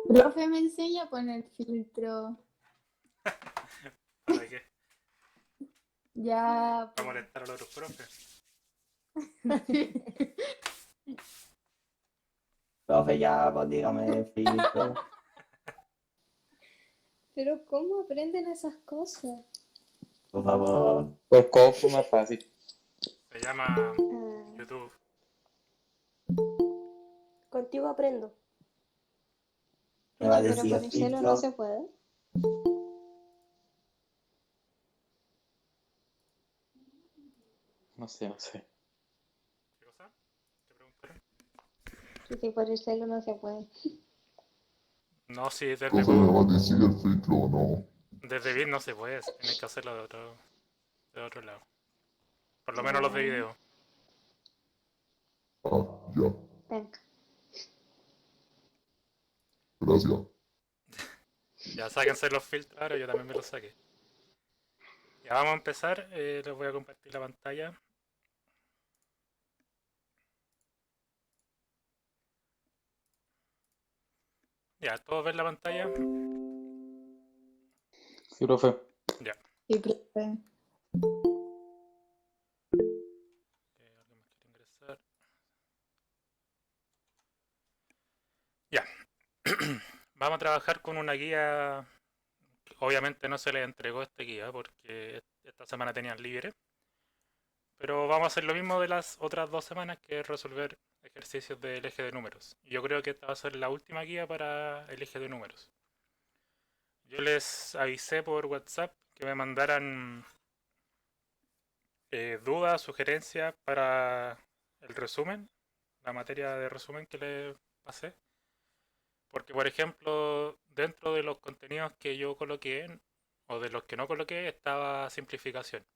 Profe me enseña a poner filtro. ¿Para qué? Ya, ¿Para pues. molestar a los otros profes? Profe, ya, pues dígame filtro, Pero ¿cómo aprenden esas cosas? por favor. Por compu más fácil. Se llama Ah, YouTube. Contigo aprendo. Me va a oye, pero decir por el celo no filtro. se puede. No sé, no sé. ¿Qué cosa? ¿Te preguntaron? Que si por el celo no se puede. No, sí, desde Profe, ¿me va a decir el filtro o no? desde bien no se puede. Tienes que hacerlo de otro lado. Por lo menos los de Ah, video. Ah, ya, venga. gracias. Ya sáquense los filtros ahora, yo también me los saqué. Ya vamos a empezar. Les voy a compartir la pantalla. Ya, ¿todos ven la pantalla? Sí, profe. Ya. Sí, profe. ¿Alguien más quiere ingresar? Ya. Vamos a trabajar con una guía. Obviamente no se les entregó esta guía porque esta semana tenían libre. Pero vamos a hacer lo mismo de las otras 2 semanas, que es resolver ejercicios del eje de números. Y yo creo que esta va a ser la última guía para el eje de números. Yo les avisé por WhatsApp que me mandaran dudas, sugerencias para el resumen, la materia de resumen que les pasé. Porque, por ejemplo, dentro de los contenidos que yo coloqué, o de los que no coloqué, estaba simplificación.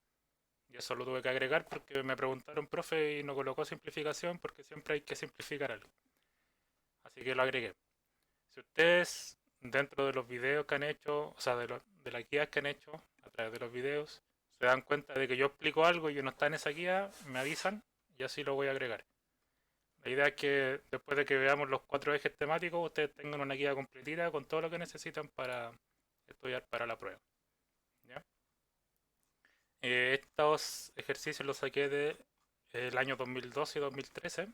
Y eso lo tuve que agregar porque me preguntaron, profe, y no colocó simplificación porque siempre hay que simplificar algo. Así que lo agregué. Si ustedes, dentro de los videos que han hecho, o sea, de las guías que han hecho a través de los videos, se dan cuenta de que yo explico algo y no está en esa guía, me avisan y así lo voy a agregar. La idea es que después de que veamos los 4 ejes temáticos, ustedes tengan una guía completita con todo lo que necesitan para estudiar para la prueba. ¿Ya? Estos ejercicios los saqué del año 2012 y 2013.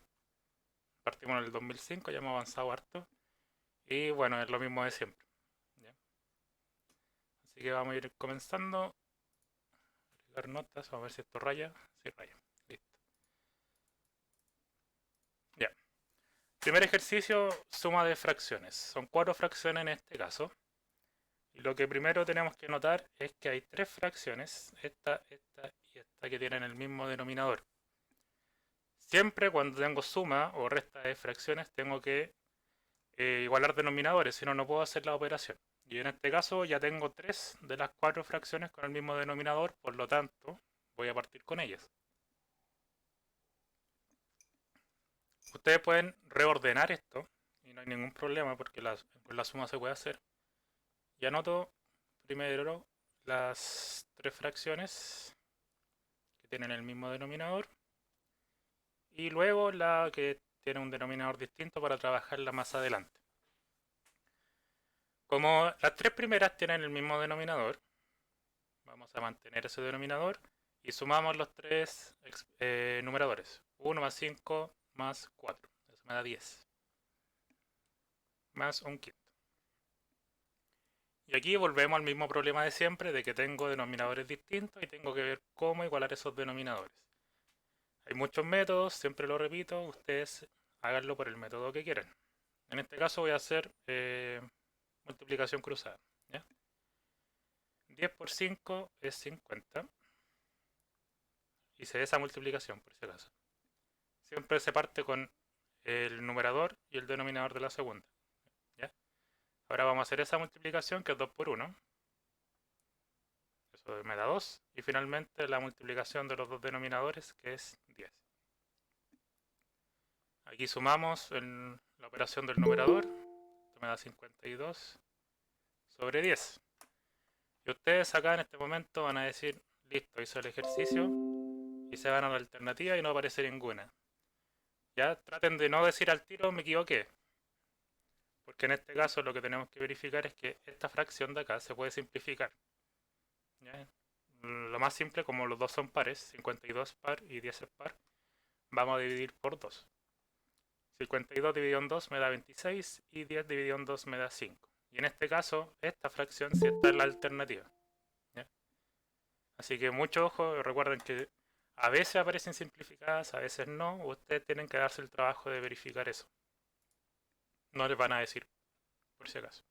Partimos en el 2005, ya hemos avanzado harto. Y bueno, es lo mismo de siempre. ¿Ya? Así que vamos a ir comenzando. Agregar notas, vamos a ver si esto raya. Sí, raya. Listo. Ya. Primer ejercicio, suma de fracciones. Son 4 fracciones en este caso. Y lo que primero tenemos que notar es que hay 3 fracciones, esta y esta, que tienen el mismo denominador. Siempre cuando tengo suma o resta de fracciones tengo que igualar denominadores, si no, no puedo hacer la operación. Y en este caso ya tengo 3 de las 4 fracciones con el mismo denominador, por lo tanto voy a partir con ellas. Ustedes pueden reordenar esto y no hay ningún problema porque con la suma se puede hacer. Y anoto primero las 3 fracciones que tienen el mismo denominador y luego la que tiene un denominador distinto para trabajarla más adelante. Como las 3 primeras tienen el mismo denominador, vamos a mantener ese denominador y sumamos los 3 numeradores. 1 más 5 más 4. Eso me da 10. Más un quinto. Y aquí volvemos al mismo problema de siempre, de que tengo denominadores distintos y tengo que ver cómo igualar esos denominadores. Hay muchos métodos, siempre lo repito, ustedes háganlo por el método que quieran. En este caso voy a hacer multiplicación cruzada. ¿Ya? 10 por 5 es 50. Hice esa multiplicación por si acaso. Siempre se parte con el numerador y el denominador de la segunda. ¿Ya? Ahora vamos a hacer esa multiplicación que es 2 por 1. Eso me da 2. Y finalmente la multiplicación de los dos denominadores, que es 10. Aquí sumamos la operación del numerador. Esto me da 52 sobre 10. Y ustedes acá en este momento van a decir, listo, hice el ejercicio. Y se van a la alternativa y no aparece ninguna. Ya traten de no decir al tiro, me equivoqué. Porque en este caso lo que tenemos que verificar es que esta fracción de acá se puede simplificar. ¿Ya? Lo más simple, como los dos son pares, 52 par y 10 es par, vamos a dividir por 2. 52 dividido en 2 me da 26 y 10 dividido en 2 me da 5. Y en este caso, esta fracción sí está en la alternativa. ¿Ya? Así que mucho ojo, recuerden que a veces aparecen simplificadas, a veces no. Ustedes tienen que darse el trabajo de verificar eso. No les van a decir, por si acaso.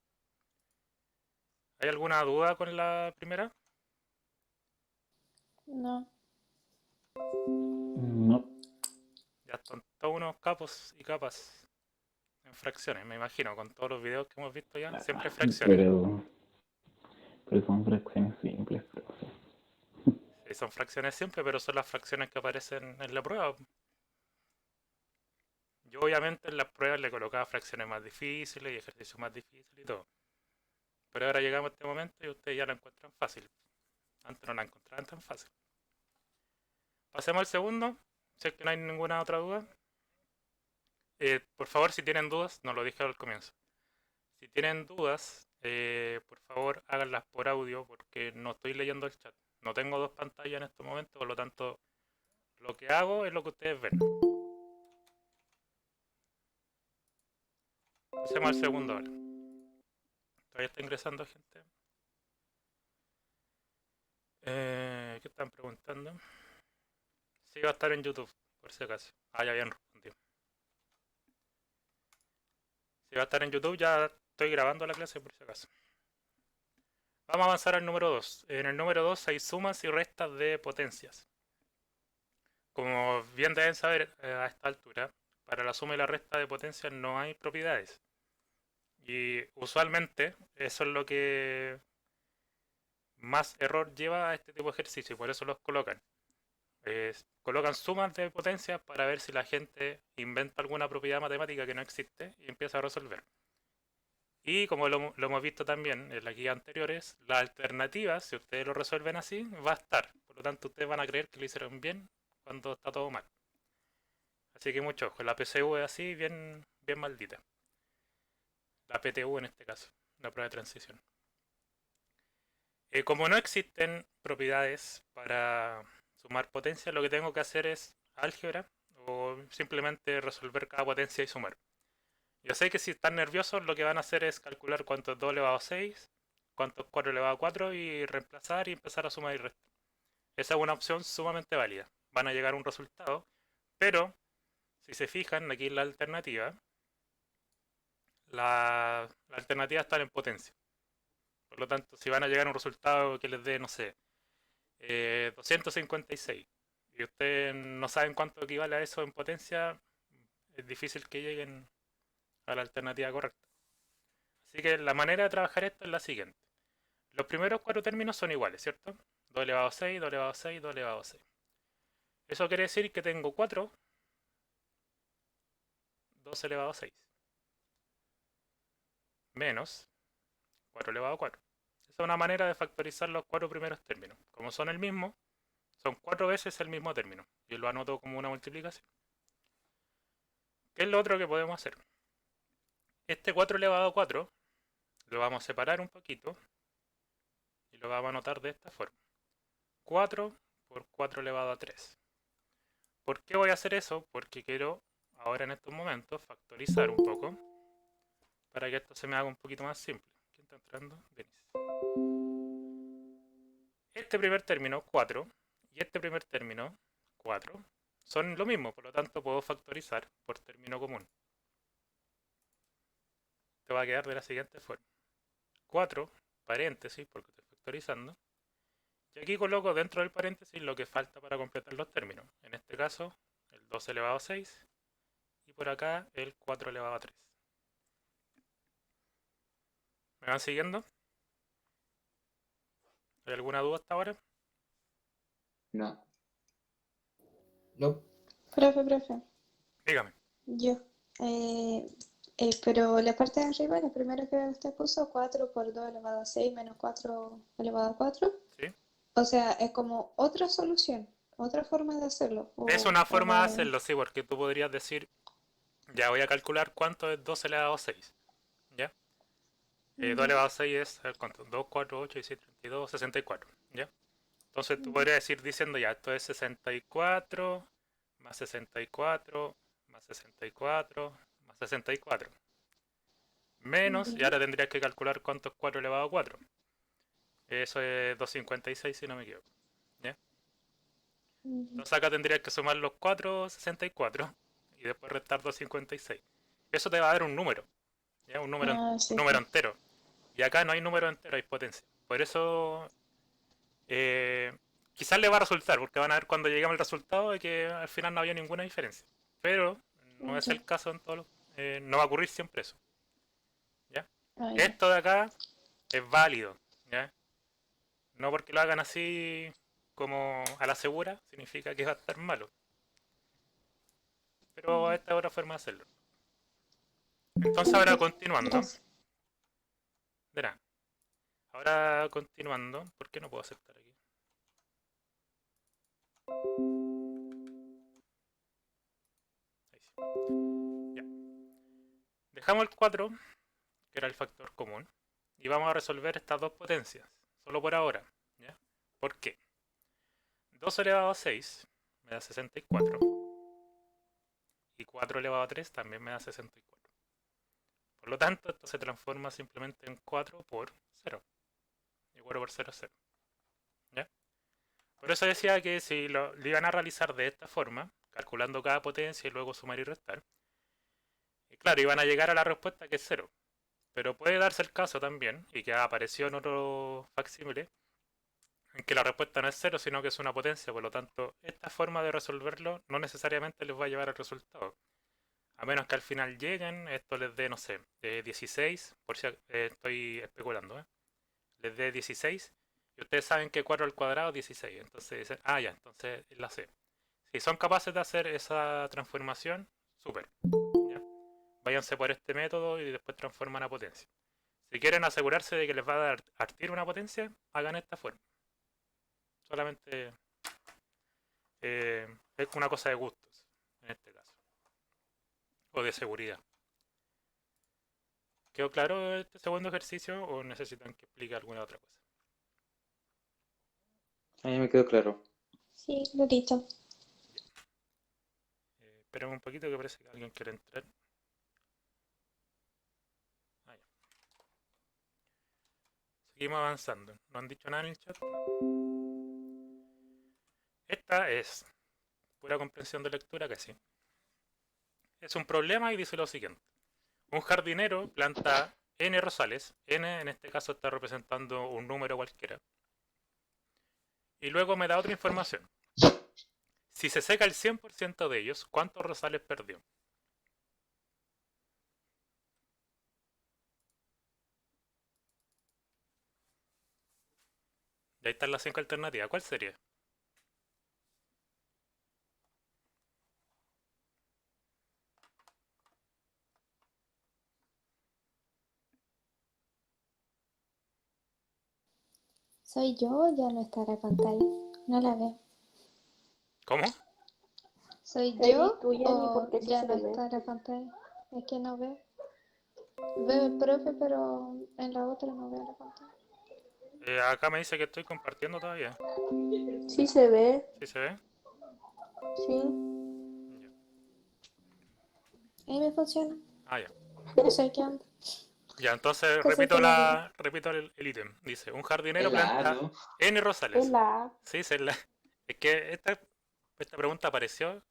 ¿Hay alguna duda con la primera? No. No. Ya están todos unos capos y capas en fracciones, me imagino, con todos los videos que hemos visto ya, siempre fracciones. Pero son fracciones simples, profe. Sí, son fracciones simples, pero son las fracciones que aparecen en la prueba. Yo obviamente en las pruebas le colocaba fracciones más difíciles y ejercicios más difíciles y todo. Pero ahora llegamos a este momento y ustedes ya la encuentran fácil. Antes no la encontraban tan fácil. Pasemos al segundo, si es que no hay ninguna otra duda. Por favor, si tienen dudas, no lo dije al comienzo. Si tienen dudas, por favor háganlas por audio porque no estoy leyendo el chat. No tengo dos pantallas en este momento, por lo tanto, lo que hago es lo que ustedes ven. Pasemos al segundo ahora. Todavía está ingresando gente. ¿Qué están preguntando? Sí, va a estar en YouTube, por si acaso. Ah, ya habían respondido. Si va a estar en YouTube, ya estoy grabando la clase, por si acaso. Vamos a avanzar al número 2. En el número 2 hay sumas y restas de potencias. Como bien deben saber a esta altura, para la suma y la resta de potencias no hay propiedades. Y usualmente eso es lo que más error lleva a este tipo de ejercicio y por eso los colocan. Colocan sumas de potencias para ver si la gente inventa alguna propiedad matemática que no existe y empieza a resolver. Y como lo hemos visto también en las guías anteriores, la alternativa, si ustedes lo resuelven así, va a estar. Por lo tanto, ustedes van a creer que lo hicieron bien cuando está todo mal. Así que mucho ojo, la PCU es así, bien maldita. La PTU en este caso, la prueba de transición. Como no existen propiedades para sumar potencia, lo que tengo que hacer es álgebra o simplemente resolver cada potencia y sumar. Yo sé que si están nerviosos lo que van a hacer es calcular cuánto es 2 elevado a 6, cuánto es 4 elevado a 4 y reemplazar y empezar a sumar y restar. Esa es una opción sumamente válida. Van a llegar a un resultado, pero si se fijan aquí en la alternativa está en potencia. Por lo tanto, si van a llegar a un resultado que les dé, no sé, 256 y ustedes no saben cuánto equivale a eso en potencia, es difícil que lleguen a la alternativa correcta. Así que la manera de trabajar esto es la siguiente. Los primeros 4 términos son iguales, ¿cierto? 2 elevado a 6, 2 elevado a 6, 2 elevado a 6. Eso quiere decir que tengo 4, 2 elevado a 6. Menos 4 elevado a 4. Esa es una manera de factorizar los 4 primeros términos. Como son el mismo, son 4 veces el mismo término. Yo lo anoto como una multiplicación. ¿Qué es lo otro que podemos hacer? Este 4 elevado a 4 lo vamos a separar un poquito y lo vamos a anotar de esta forma. 4 por 4 elevado a 3. ¿Por qué voy a hacer eso? Porque quiero ahora en estos momentos factorizar un poco para que esto se me haga un poquito más simple. ¿Quién está entrando? Denis. Este primer término, 4, y este primer término, 4, son lo mismo, por lo tanto puedo factorizar por término común. Te va a quedar de la siguiente forma. 4, paréntesis, porque estoy factorizando. Y aquí coloco dentro del paréntesis lo que falta para completar los términos. En este caso, el 2 elevado a 6. Y por acá, el 4 elevado a 3. ¿Me van siguiendo? ¿Hay alguna duda hasta ahora? No. No. Profe, Dígame. yo. Pero la parte de arriba, la primera que usted puso, 4 por 2 elevado a 6 menos 4 elevado a 4. ¿Sí? O sea, es como otra solución, otra forma de hacerlo. Es una forma de hacerlo, sí, porque tú podrías decir, ya voy a calcular cuánto es 2 elevado a 6. 2 elevado a 6 es, a ver cuánto, 2, 4, 8, 16, 32, 64, ¿ya? Entonces tú podrías ir diciendo ya, esto es 64, más 64, más 64, más 64. Menos, y Ya. ahora tendrías que calcular cuánto es 4 elevado a 4. Eso es 256 si no me equivoco. ¿Ya? Entonces acá tendrías que sumar los 464 y después restar 256. Eso te va a dar un número, ¿ya? Un número, Ah, sí, número sí. entero. Y acá no hay número entero, hay potencia. Por eso eh, quizás le va a resultar, porque van a ver cuando lleguemos al resultado de que al final no había ninguna diferencia. Pero no es Ya. el caso en todos los... no va a ocurrir siempre eso. ¿Ya? Ah, ya. Esto de acá es válido, ¿ya? No porque lo hagan así como a la segura, significa que va a estar malo. Pero esta es otra forma de hacerlo. Entonces ahora Ok, continuando. gracias. Verá. Ahora continuando. ¿Por qué no puedo aceptar aquí? Ahí sí. Ya. Dejamos el 4, que era el factor común. Y vamos a resolver estas dos potencias. Solo por ahora. ¿Ya? ¿Por qué? 2 elevado a 6 me da 64. Y 4 elevado a 3 también me da 64. Por lo tanto, esto se transforma simplemente en 4 por 0. Y 4 por 0 es 0. ¿Ya? Por eso decía que si lo iban a realizar de esta forma, calculando cada potencia y luego sumar y restar, y claro, iban a llegar a la respuesta que es 0. Pero puede darse el caso también, y que apareció en otro facsímile, en que la respuesta no es 0, sino que es una potencia. Por lo tanto, esta forma de resolverlo no necesariamente les va a llevar al resultado. A menos que al final lleguen, esto les dé, no sé, 16, por si estoy especulando, les dé 16, y ustedes saben que 4 al cuadrado es 16, entonces dicen, ah, ya, entonces la C. Si son capaces de hacer esa transformación, súper, ¿ya? Váyanse por este método y después transforman a potencia. Si quieren asegurarse de que les va a dar al tiro una potencia, hagan esta forma. Solamente es una cosa de gustos, en este caso, o de seguridad. ¿Quedó claro este segundo ejercicio o necesitan que explique alguna otra cosa? A mí me quedó claro. Sí, clarito. Esperen un poquito que parece que alguien quiere entrar. Ah, ya. Seguimos avanzando. ¿No han dicho nada en el chat? Esta es pura comprensión de lectura, que sí. Es un problema y dice lo siguiente. Un jardinero planta N rosales. N en este caso está representando un número cualquiera. Y luego me da otra información. Si se seca el 100% de ellos, ¿cuántos rosales perdió? Y ahí están las 5 alternativas. ¿Cuál sería? ¿Soy yo o ya no está la pantalla? No la veo. ¿Cómo? ¿Soy ¿Eres yo tú, Jenny? o Porque sí ya se no le ve. está la pantalla? Es que no veo. Veo el profe, pero en la otra no veo la pantalla. Acá me dice que estoy compartiendo todavía. Sí se ve, ¿Sí se ve? sí. Ya. Ahí me funciona. Ah, ya. No sé qué onda. Ya, entonces Que sé que no veo. repito el ítem. Dice, un jardinero Es la A, planta ¿no? N Es rosales. la Sí, es que esta pregunta apareció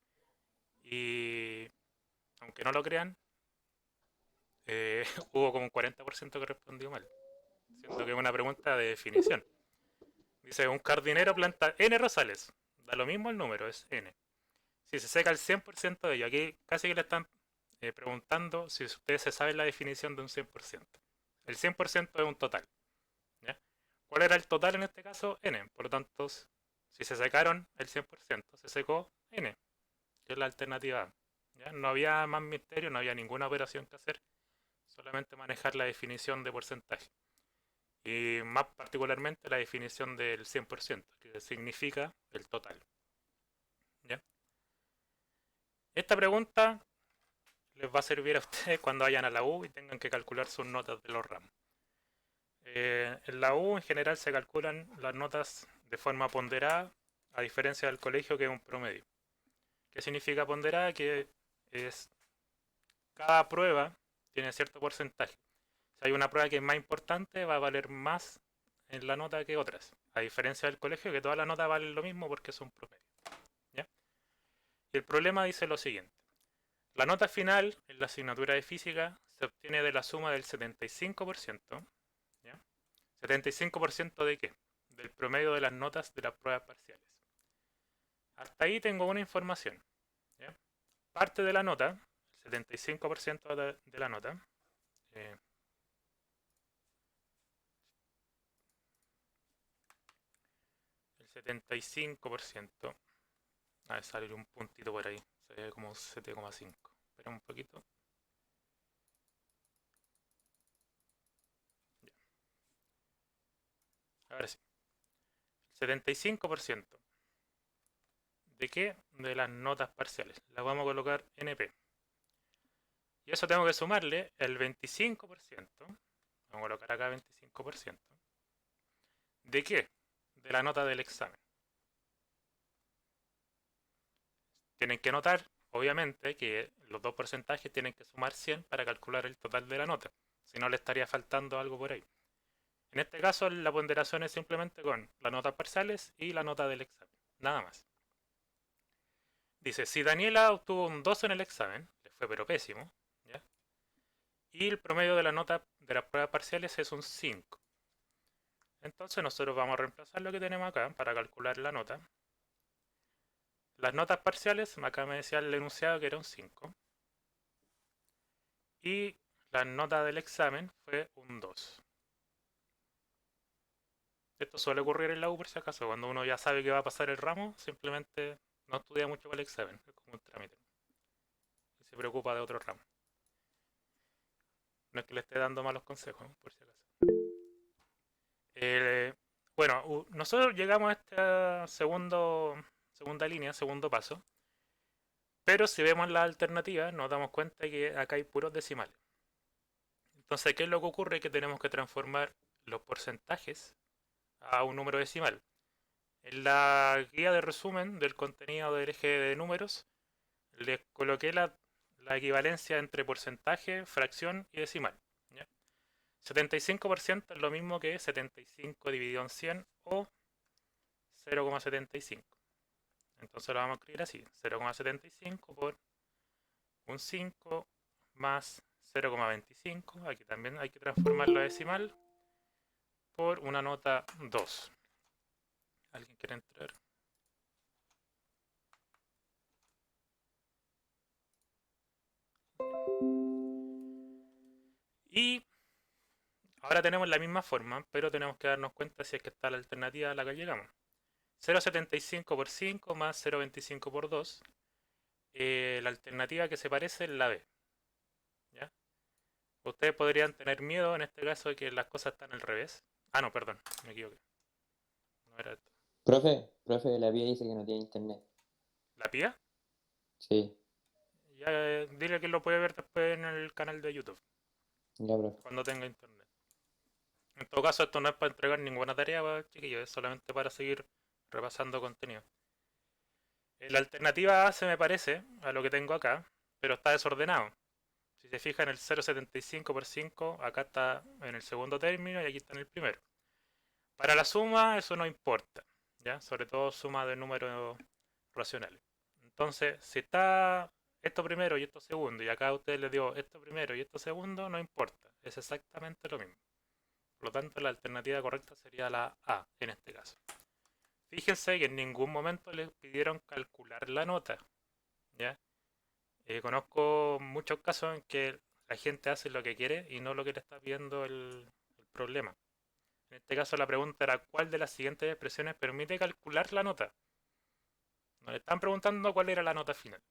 y, aunque no lo crean, hubo como un 40% que respondió mal. Siendo que es una pregunta de definición. Dice, un jardinero planta N rosales. Da lo mismo el número, es N. Si se seca el 100% de ello, aquí casi que le están preguntando si ustedes se saben la definición de un 100%. El 100% es un total. ¿Ya? ¿Cuál era el total en este caso? N. Por lo tanto, si se secaron el 100%, se secó N, que es la alternativa A. ¿Ya? No había más misterio, no había ninguna operación que hacer, solamente manejar la definición de porcentaje. Y más particularmente la definición del 100%, que significa el total. ¿Ya? Esta pregunta les va a servir a ustedes cuando vayan a la U y tengan que calcular sus notas de los ramos. En la U en general se calculan las notas de forma ponderada, a diferencia del colegio que es un promedio. ¿Qué significa ponderada? Que es cada prueba tiene cierto porcentaje. Si hay una prueba que es más importante, va a valer más en la nota que otras. A diferencia del colegio, que todas las notas valen lo mismo porque son promedio. ¿Ya? Y el problema dice lo siguiente. La nota final en la asignatura de física se obtiene de la suma del 75%. ¿Ya? ¿75% de qué? Del promedio de las notas de las pruebas parciales. Hasta ahí tengo una información. ¿Ya? Parte de la nota, el 75% de la nota, el 75%, a ver, sale un puntito por ahí, se ve como 7,5. Espera un poquito. Ya. Ahora sí. El 75%. ¿De qué? De las notas parciales. Las vamos a colocar NP. Y eso tengo que sumarle el 25%. Vamos a colocar acá 25%. ¿De qué? De la nota del examen. Tienen que notar, obviamente, que los dos porcentajes tienen que sumar 100 para calcular el total de la nota. Si no, le estaría faltando algo por ahí. En este caso, la ponderación es simplemente con las notas parciales y la nota del examen. Nada más. Dice, si Daniela obtuvo un 2 en el examen, le fue pero pésimo, ¿ya? Y el promedio de la nota de las pruebas parciales es un 5. Entonces nosotros vamos a reemplazar lo que tenemos acá para calcular la nota. Las notas parciales, acá me decía el enunciado que era un 5. Y la nota del examen fue un 2. Esto suele ocurrir en la U por si acaso, cuando uno ya sabe que va a pasar el ramo, simplemente no estudia mucho para el examen, es como un trámite. Y se preocupa de otro ramo. No es que le esté dando malos consejos, por si acaso. Bueno, nosotros llegamos a esta segunda línea, segundo paso. Pero si vemos la alternativa, nos damos cuenta que acá hay puros decimales. Entonces, ¿qué es lo que ocurre? Que tenemos que transformar los porcentajes a un número decimal. En la guía de resumen del contenido del eje de números, les coloqué la equivalencia entre porcentaje, fracción y decimal. ¿Ya? 75% es lo mismo que 75 dividido en 100 o 0,75. Entonces lo vamos a escribir así, 0,75 por un 5 más 0,25. Aquí también hay que transformarlo a decimal por una nota 2. ¿Alguien quiere entrar? Y ahora tenemos la misma forma, pero tenemos que darnos cuenta si es que está la alternativa a la que llegamos. 0,75 por 5 más 0,25 por 2. La alternativa que se parece es la B. ¿Ya? Ustedes podrían tener miedo en este caso de que las cosas están al revés. Ah, no, perdón, me equivoqué. No era esto. Profe, la Pía dice que no tiene internet. ¿La pía? Sí, Ya, dile que lo puede ver después en el canal de YouTube, ya, profe. cuando tenga internet. En todo caso, esto no es para entregar ninguna tarea, chiquillos, es solamente para seguir repasando contenido. La alternativa A se me parece a lo que tengo acá, pero está desordenado. Si se fijan, el 0,75 por 5 acá está en el segundo término y aquí está en el primero. Para la suma eso no importa, ¿ya? Sobre todo suma de números racionales. Entonces, si está esto primero y esto segundo, y acá a ustedes les dio esto primero y esto segundo, no importa, es exactamente lo mismo. Por lo tanto, la alternativa correcta sería la A en este caso. Fíjense que en ningún momento les pidieron calcular la nota, ¿ya? Conozco muchos casos en que la gente hace lo que quiere y no lo que le está pidiendo el problema. En este caso la pregunta era ¿cuál de las siguientes expresiones permite calcular la nota? Nos están preguntando cuál era la nota final,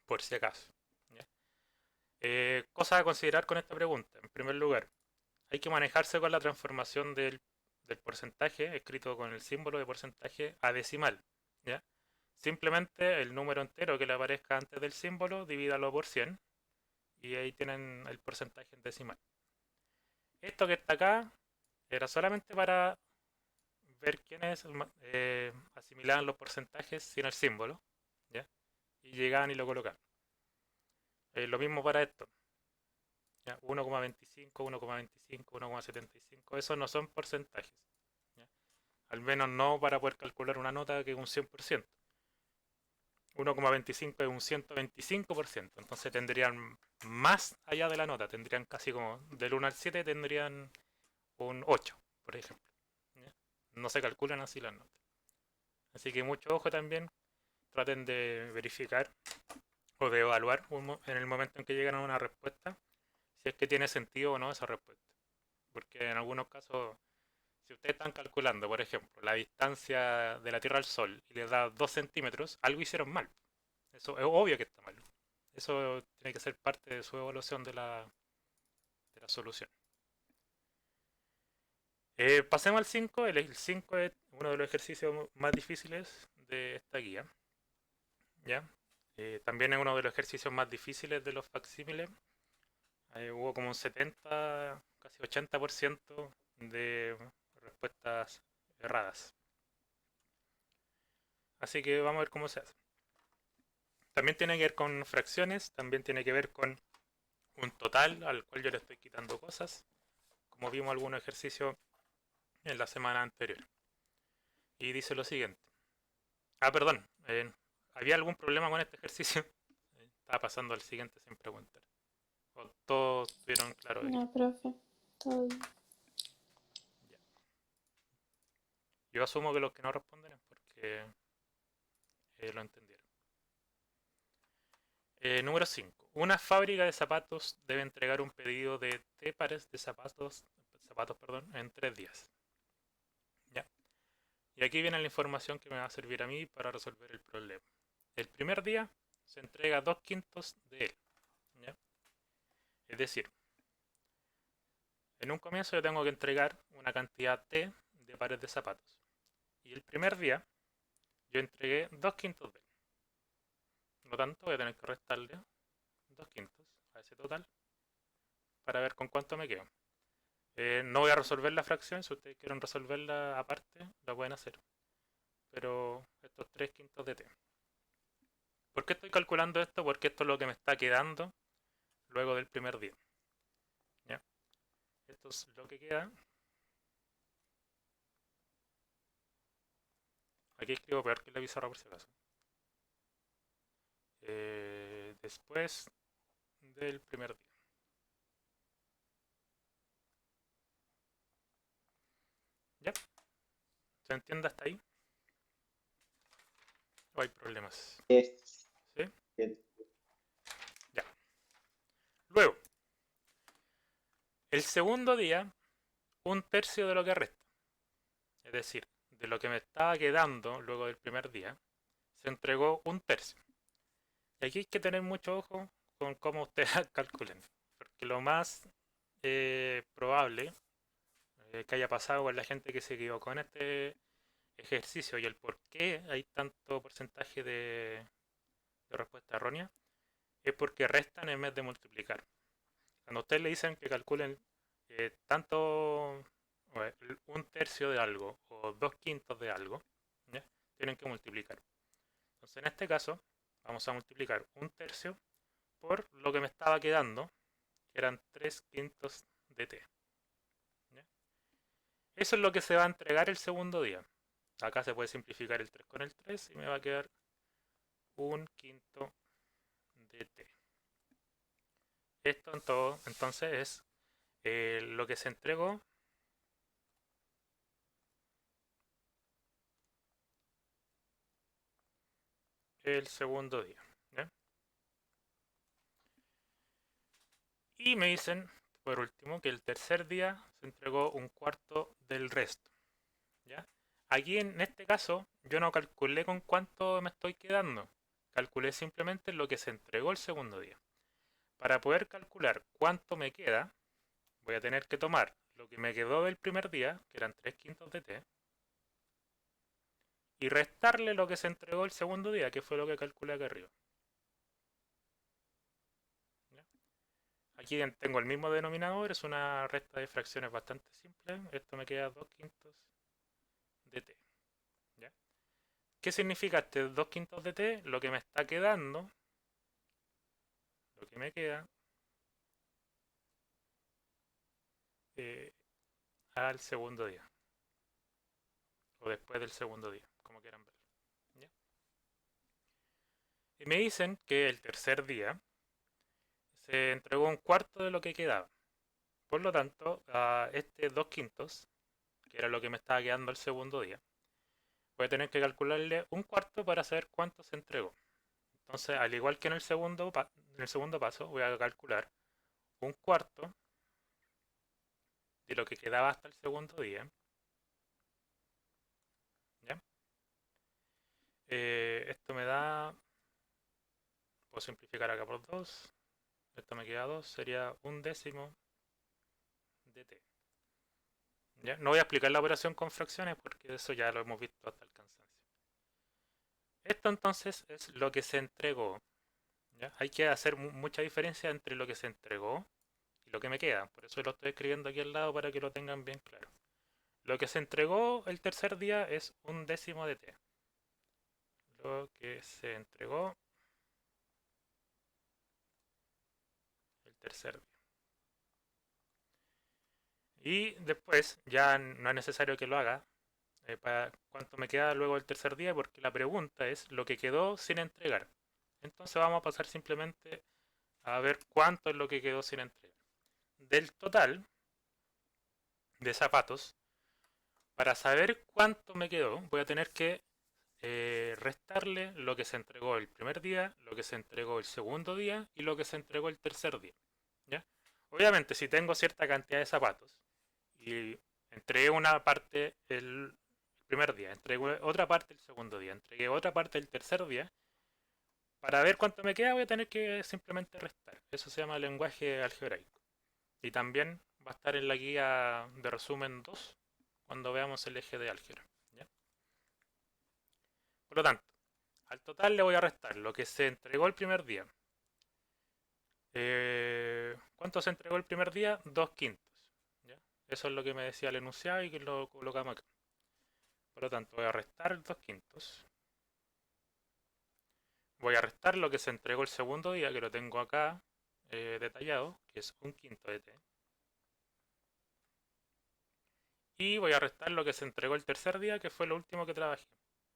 por si acaso. ¿Ya? Cosas a considerar con esta pregunta. En primer lugar, hay que manejarse con la transformación del porcentaje, escrito con el símbolo de porcentaje, a decimal. ¿Ya? Simplemente el número entero que le aparezca antes del símbolo, divídalo por 100 y ahí tienen el porcentaje en decimal. Esto que está acá Era solamente para ver quiénes asimilaban los porcentajes sin el símbolo, ¿ya? Y llegaban y lo colocaban. Lo mismo para esto. 1,25, 1,25, 1,75, esos no son porcentajes. ¿Ya? Al menos no para poder calcular una nota que es un 100%. 1,25 es un 125%, entonces tendrían más allá de la nota, tendrían casi como del 1 al 7 tendrían un 8, por ejemplo. ¿Ya? No se calculan así las notas. Así que mucho ojo también, traten de verificar o de evaluar en el momento en que llegan a una respuesta si es que tiene sentido o no esa respuesta. Porque en algunos casos, si ustedes están calculando, por ejemplo, la distancia de la Tierra al Sol y les da 2 centímetros, algo hicieron mal. Eso es obvio que está mal. Eso tiene que ser parte de su evaluación de la solución. Pasemos al 5. El 5 es uno de los ejercicios más difíciles de esta guía. ¿Ya? También es uno de los ejercicios más difíciles de los facsímiles. Hubo como un 70, casi 80% de respuestas erradas. Así que vamos a ver cómo se hace. También tiene que ver con fracciones, también tiene que ver con un total al cual yo le estoy quitando cosas, como vimos algunos ejercicios en la semana anterior. Y dice lo siguiente. Perdón, ¿había algún problema con este ejercicio? Estaba pasando al siguiente sin preguntar. ¿O todos tuvieron claro? No, profe, todo bien. Ya. Yo asumo que los que no responden es porque lo entendieron. Número 5. Una fábrica de zapatos debe entregar un pedido de T pares de zapatos en 3 días. ¿Ya? Y aquí viene la información que me va a servir a mí para resolver el problema. El primer día se entrega 2/5 de él. ¿Ya? Es decir, en un comienzo yo tengo que entregar una cantidad T de pares de zapatos. Y el primer día yo entregué 2/5 de él. Por lo tanto voy a tener que restarle 2/5 a ese total para ver con cuánto me quedo. No voy a resolver la fracción, si ustedes quieren resolverla aparte, la pueden hacer. Pero estos 3/5 de T. ¿Por qué estoy calculando esto? Porque esto es lo que me está quedando luego del primer día. ¿Ya? Esto es lo que queda. Aquí escribo peor que la pizarra por si acaso. Después del primer día. ¿Ya? ¿Se entiende hasta ahí? ¿O hay problemas? ¿Sí? Ya. Luego, el segundo día, 1/3 de lo que resta. Es decir, de lo que me estaba quedando luego del primer día, se entregó 1/3. Y aquí hay que tener mucho ojo con cómo ustedes calculen. Porque lo más probable que haya pasado con la gente que se equivocó en este ejercicio y el por qué hay tanto porcentaje de respuesta errónea es porque restan en vez de multiplicar. Cuando ustedes le dicen que calculen tanto 1/3 de algo o 2/5 de algo, ¿ya? Tienen que multiplicar. Entonces en este caso vamos a multiplicar 1/3 por lo que me estaba quedando, que eran 3/5 de T. ¿Ya? Eso es lo que se va a entregar el segundo día. Acá se puede simplificar el 3 con el 3 y me va a quedar 1/5 de T. Esto entonces es lo que se entregó el segundo día. ¿Ya? Y me dicen, por último, que el tercer día se entregó 1/4 del resto. ¿Ya? Aquí en este caso yo no calculé con cuánto me estoy quedando. Calculé simplemente lo que se entregó el segundo día. Para poder calcular cuánto me queda, voy a tener que tomar lo que me quedó del primer día, que eran 3/5 de T, y restarle lo que se entregó el segundo día, que fue lo que calculé acá arriba. ¿Ya? Aquí tengo el mismo denominador, es una resta de fracciones bastante simple. Esto me queda 2/5 de t. ¿Ya? ¿Qué significa este 2/5 de t? Lo que me está quedando, lo que me queda al segundo día. O después del segundo día, como quieran verlo. ¿Ya? Y me dicen que el tercer día se entregó un cuarto de lo que quedaba. Por lo tanto, a este 2/5, que era lo que me estaba quedando el segundo día, voy a tener que calcularle un cuarto para saber cuánto se entregó. Entonces, al igual que en el segundo paso, voy a calcular un cuarto de lo que quedaba hasta el segundo día. ¿Ya? Esto me da, puedo simplificar acá por 2. Esto me queda 2, sería 1/10 de t. ¿Ya? No voy a explicar la operación con fracciones porque eso ya lo hemos visto hasta el cansancio. Esto entonces es lo que se entregó. ¿Ya? Hay que hacer mucha diferencia entre lo que se entregó y lo que me queda. Por eso lo estoy escribiendo aquí al lado para que lo tengan bien claro. Lo que se entregó el tercer día es 1/10 de t. Lo que se entregó el tercer día. Y después ya no es necesario que lo haga para cuánto me queda luego el tercer día, porque la pregunta es lo que quedó sin entregar. Entonces vamos a pasar simplemente a ver cuánto es lo que quedó sin entregar. Del total de zapatos, para saber cuánto me quedó, voy a tener que restarle lo que se entregó el primer día, lo que se entregó el segundo día y lo que se entregó el tercer día. ¿Ya? Obviamente, si tengo cierta cantidad de zapatos y entregué una parte el primer día, entregué otra parte el segundo día, entregué otra parte el tercer día, para ver cuánto me queda voy a tener que simplemente restar. Eso se llama lenguaje algebraico. Y también va a estar en la guía de resumen 2 cuando veamos el eje de álgebra. ¿Ya? Por lo tanto, al total le voy a restar lo que se entregó el primer día. ¿Cuánto se entregó el primer día? 2/5. ¿Ya? Eso es lo que me decía el enunciado y que lo colocamos acá. Por lo tanto, voy a restar 2/5. Voy a restar lo que se entregó el segundo día, que lo tengo acá detallado, que es 1/5 de t. Y voy a restar lo que se entregó el tercer día, que fue lo último que trabajé,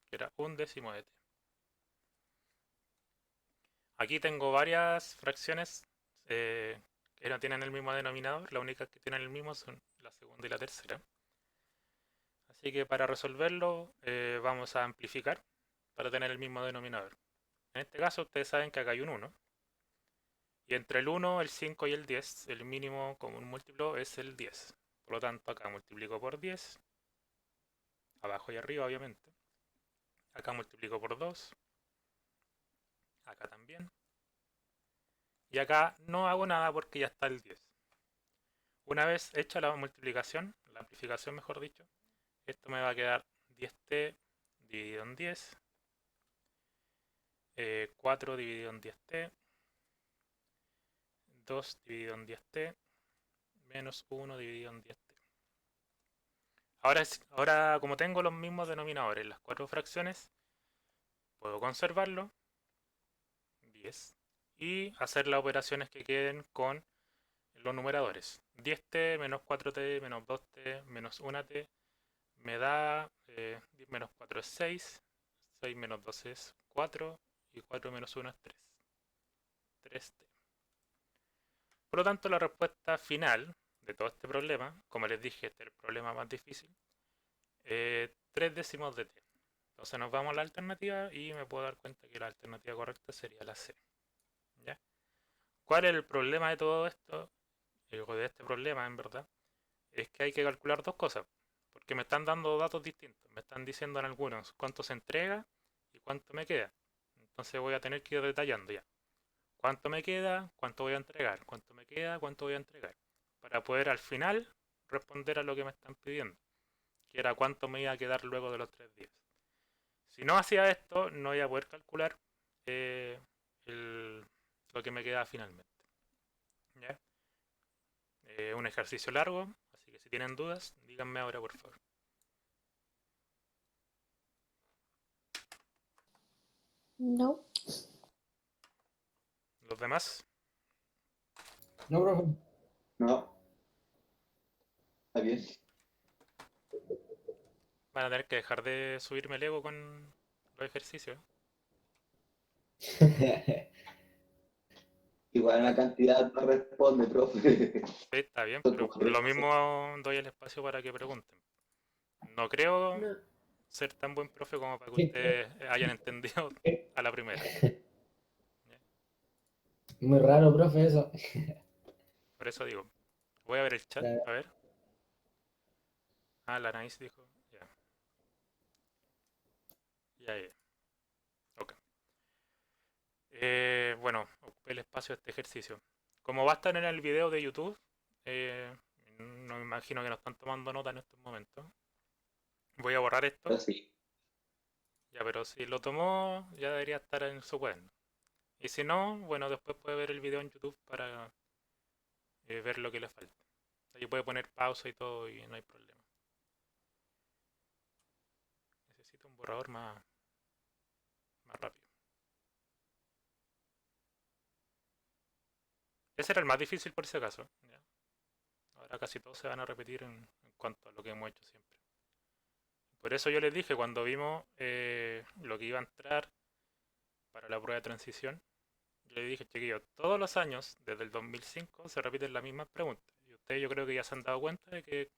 que era 1/10 de t. Aquí tengo varias fracciones que no tienen el mismo denominador, las únicas que tienen el mismo son la segunda y la tercera. Así que para resolverlo vamos a amplificar para tener el mismo denominador. En este caso ustedes saben que acá hay un 1. Y entre el 1, el 5 y el 10, el mínimo común múltiplo es el 10. Por lo tanto, acá multiplico por 10. Abajo y arriba, obviamente. Acá multiplico por 2. Acá también. Y acá no hago nada porque ya está el 10. Una vez hecha la multiplicación, la amplificación mejor dicho, esto me va a quedar 10t dividido en 10. 4 dividido en 10t. 2 dividido en 10t. Menos 1 dividido en 10t. Ahora, como tengo los mismos denominadores, las cuatro fracciones, puedo conservarlo, 10, y hacer las operaciones que queden con los numeradores. 10t menos 4t menos 2t menos 1t me da 10 menos 4 es 6, 6 menos 2 es 4 y 4 menos 1 es 3. 3t. Por lo tanto, la respuesta final de todo este problema, como les dije, este es el problema más difícil, 3/10 de t. Entonces nos vamos a la alternativa y me puedo dar cuenta que la alternativa correcta sería la C. ¿Ya? ¿Cuál es el problema de todo esto? De este problema, en verdad, es que hay que calcular dos cosas. Porque me están dando datos distintos. Me están diciendo en algunos cuánto se entrega y cuánto me queda. Entonces voy a tener que ir detallando ya. ¿Cuánto me queda? ¿Cuánto voy a entregar? ¿Cuánto me queda? ¿Cuánto voy a entregar? Para poder al final responder a lo que me están pidiendo. Que era cuánto me iba a quedar luego de los 3 días. Si no hacía esto, no iba a poder calcular lo que me queda finalmente. ¿Ya? Un ejercicio largo, así que si tienen dudas, díganme ahora por favor. No. ¿Los demás? No, profe. No. Está bien. Van a tener que dejar de subirme el ego con los ejercicios. Igual la cantidad no responde, profe. Sí, está bien, pero por lo mismo doy el espacio para que pregunten. No creo No. ser tan buen profe como para que ustedes hayan entendido a la primera. Muy raro, profe, eso. Por eso digo, voy a ver el chat, a ver. Ah, la Nice dijo, ya. Ya. Ok. Bueno, ocupé el espacio de este ejercicio. Como va a estar en el video de YouTube, no me imagino que no están tomando nota en estos momentos. Voy a borrar esto. Pero sí. Ya, pero si lo tomó, ya debería estar en su cuaderno. Y si no, bueno, después puede ver el video en YouTube para ver lo que le falta. Ahí puede poner pausa y todo y no hay problema. Necesito un borrador más rápido. Ese era el más difícil por si acaso. ¿Ya? Ahora casi todos se van a repetir en cuanto a lo que hemos hecho siempre. Por eso yo les dije cuando vimos lo que iba a entrar para la prueba de transición, yo les dije, chiquillos, todos los años, desde el 2005, se repiten las mismas preguntas. Y ustedes yo creo que ya se han dado cuenta de que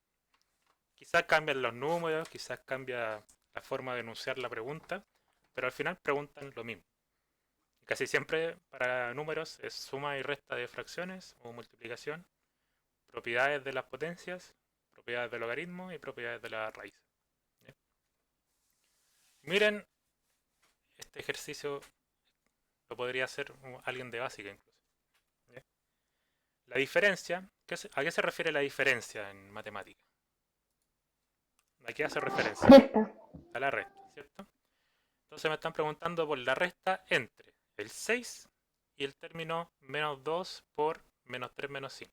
quizás cambian los números, quizás cambia la forma de enunciar la pregunta, pero al final preguntan lo mismo. Y casi siempre para números es suma y resta de fracciones o multiplicación, propiedades de las potencias, propiedades del logaritmo y propiedades de la raíz. ¿Sí? Miren, este ejercicio lo podría hacer alguien de básica incluso. ¿Sí? La diferencia, ¿a qué se refiere la diferencia en matemática? ¿A qué hace referencia? Resta. A la resta, ¿cierto? Entonces me están preguntando por la resta entre el 6 y el término menos 2 por menos 3 menos 5.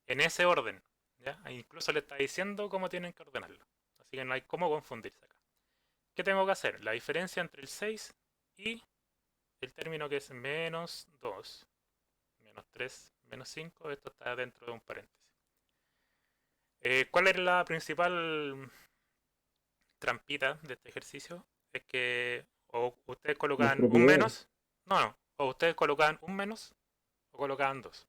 En ese orden, ¿ya? Incluso le está diciendo cómo tienen que ordenarlo. Así que no hay cómo confundirse acá. ¿Qué tengo que hacer? La diferencia entre el 6 y el término que es menos 2, menos 3, menos 5, esto está dentro de un paréntesis. ¿Cuál es la principal trampita de este ejercicio? Es que o ustedes colocan un menos, o ustedes colocan un menos o colocaban 2.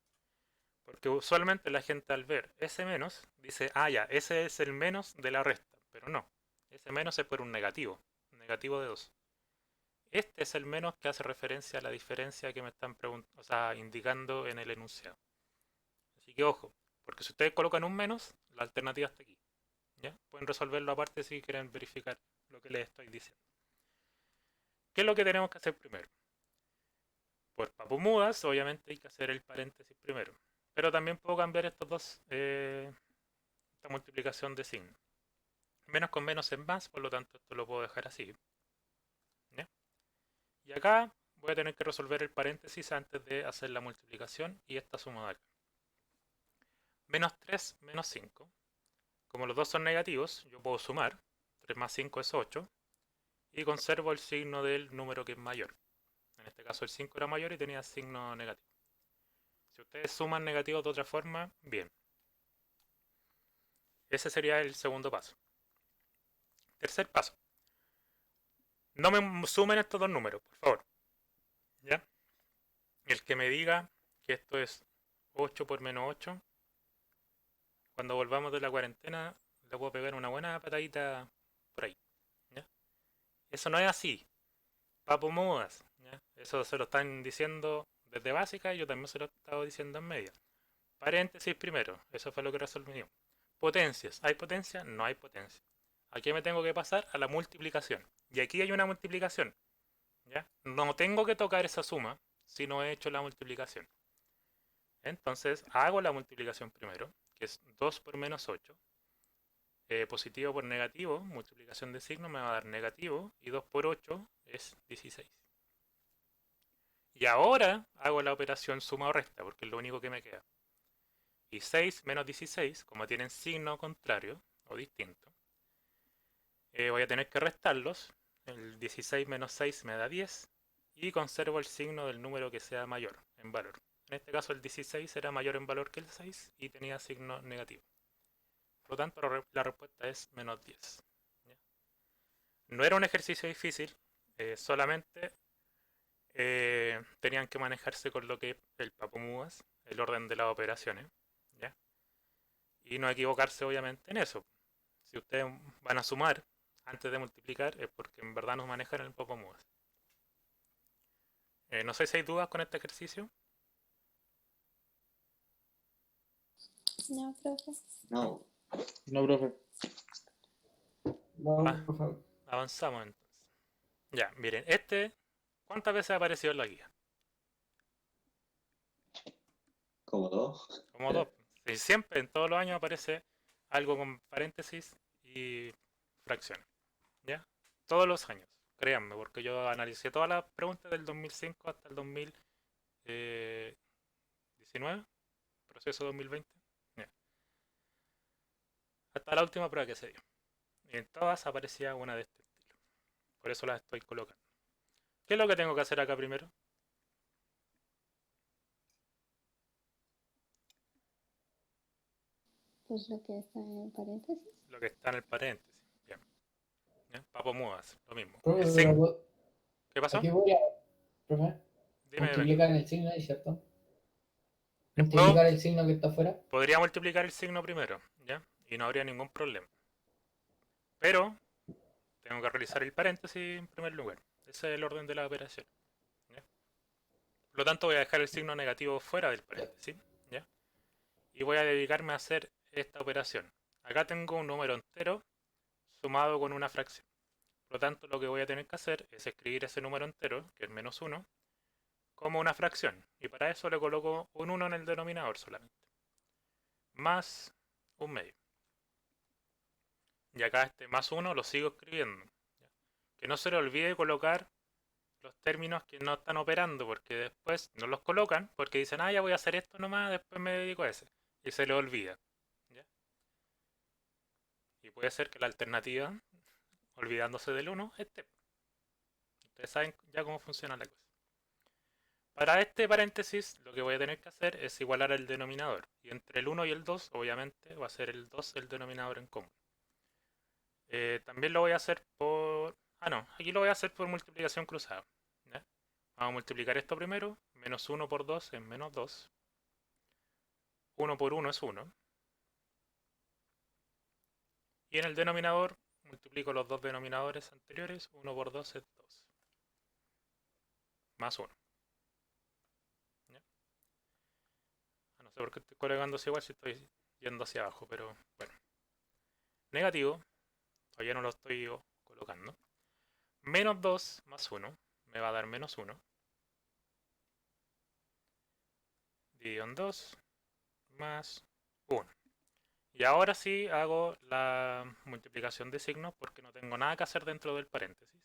Porque usualmente la gente al ver ese menos dice, ah ya, ese es el menos de la resta, pero no, ese menos es por un negativo de 2. Este es el menos que hace referencia a la diferencia que me están indicando en el enunciado. Así que ojo, porque si ustedes colocan un menos, la alternativa está aquí. ¿Ya? Pueden resolverlo aparte si quieren verificar lo que les estoy diciendo. ¿Qué es lo que tenemos que hacer primero? Por papomudas, obviamente hay que hacer el paréntesis primero. Pero también puedo cambiar estos dos, esta multiplicación de signo. Menos con menos es más, por lo tanto esto lo puedo dejar así. ¿Ya? Y acá voy a tener que resolver el paréntesis antes de hacer la multiplicación y esta suma de acá. Menos 3 menos 5. Como los dos son negativos, yo puedo sumar. 3 más 5 es 8. Y conservo el signo del número que es mayor. En este caso el 5 era mayor y tenía signo negativo. Si ustedes suman negativos de otra forma, bien. Ese sería el segundo paso. Tercer paso. No me sumen estos dos números, por favor. ¿Ya? El que me diga que esto es 8 por menos 8, cuando volvamos de la cuarentena, le puedo pegar una buena patadita por ahí. ¿Ya? Eso no es así. Papo mudas. ¿Ya? Eso se lo están diciendo desde básica y yo también se lo he estado diciendo en media. Paréntesis primero. Eso fue lo que resolvimos. Potencias. ¿Hay potencia? No hay potencia. ¿A qué me tengo que pasar? A la multiplicación. Y aquí hay una multiplicación. ¿Ya? No tengo que tocar esa suma si no he hecho la multiplicación. Entonces hago la multiplicación primero, que es 2 por menos 8. Positivo por negativo, multiplicación de signo me va a dar negativo. Y 2 por 8 es 16. Y ahora hago la operación suma o resta, porque es lo único que me queda. Y 6 menos 16, como tienen signo contrario o distinto, voy a tener que restarlos. El 16 menos 6 me da 10 y conservo el signo del número que sea mayor en valor. En este caso el 16 era mayor en valor que el 6 y tenía signo negativo. Por lo tanto la respuesta es menos 10. ¿Ya? No era un ejercicio difícil, solamente tenían que manejarse con lo que es el papomúas, el orden de las operaciones. ¿Ya? Y no equivocarse obviamente en eso. Si ustedes van a sumar antes de multiplicar es porque en verdad no manejan el papomúas. No sé si hay dudas con este ejercicio. No, profe. No, No, profe. No, Ah. profe. Avanzamos entonces. Ya, miren, ¿cuántas veces ha aparecido en la guía? como dos. Como dos. Y siempre, en todos los años aparece algo con paréntesis y fracciones. ¿Ya? Todos los años, créanme, porque yo analicé todas las preguntas del 2005 hasta el 2019, proceso 2020. Ya. Hasta la última prueba que se dio. Y en todas aparecía una de este estilo. Por eso las estoy colocando. ¿Qué es lo que tengo que hacer acá primero? Pues lo que está en paréntesis. Lo que está en el paréntesis. Bien. ¿Ya? Papomudas, lo mismo. Profe, El pero signo. ¿Qué pasó? aquí voy a. Profe, Dime, multiplicar el signo ahí, ¿cierto? ¿puedo? Multiplicar el signo que está afuera. Podría multiplicar el signo primero, ¿ya? Y no habría ningún problema. Pero tengo que realizar el paréntesis en primer lugar. Ese es el orden de la operación. ¿Ya? Por lo tanto, voy a dejar el signo negativo fuera del paréntesis, ¿ya? Y voy a dedicarme a hacer esta operación. Acá tengo un número entero sumado con una fracción. Por lo tanto, lo que voy a tener que hacer es escribir ese número entero, que es menos 1, como una fracción. Y para eso le coloco un 1 en el denominador solamente. Más un medio. Y acá este más 1 lo sigo escribiendo. ¿Ya? Que no se le olvide colocar los términos que no están operando, porque después no los colocan, porque dicen, ah, ya voy a hacer esto nomás, después me dedico a ese. Y se le olvida. ¿Ya? Y puede ser que la alternativa, olvidándose del 1, esté. Ustedes saben ya cómo funciona la cosa. Para este paréntesis, lo que voy a tener que hacer es igualar el denominador. Y entre el 1 y el 2, obviamente, va a ser el 2 el denominador en común. También lo voy a hacer por... Ah, no, aquí lo voy a hacer por multiplicación cruzada. ¿Ya? Vamos a multiplicar esto primero. Menos 1 por 2 es menos 2. 1 por 1 es 1. Y en el denominador multiplico los dos denominadores anteriores. 1 por 2 es 2. Más 1. ¿Ya? No sé por qué estoy colgándose igual si estoy yendo hacia abajo, pero bueno. Negativo. Todavía no lo estoy colocando. Menos 2 más 1 me va a dar menos 1. Dividido en 2 más 1. Y ahora sí hago la multiplicación de signos porque no tengo nada que hacer dentro del paréntesis.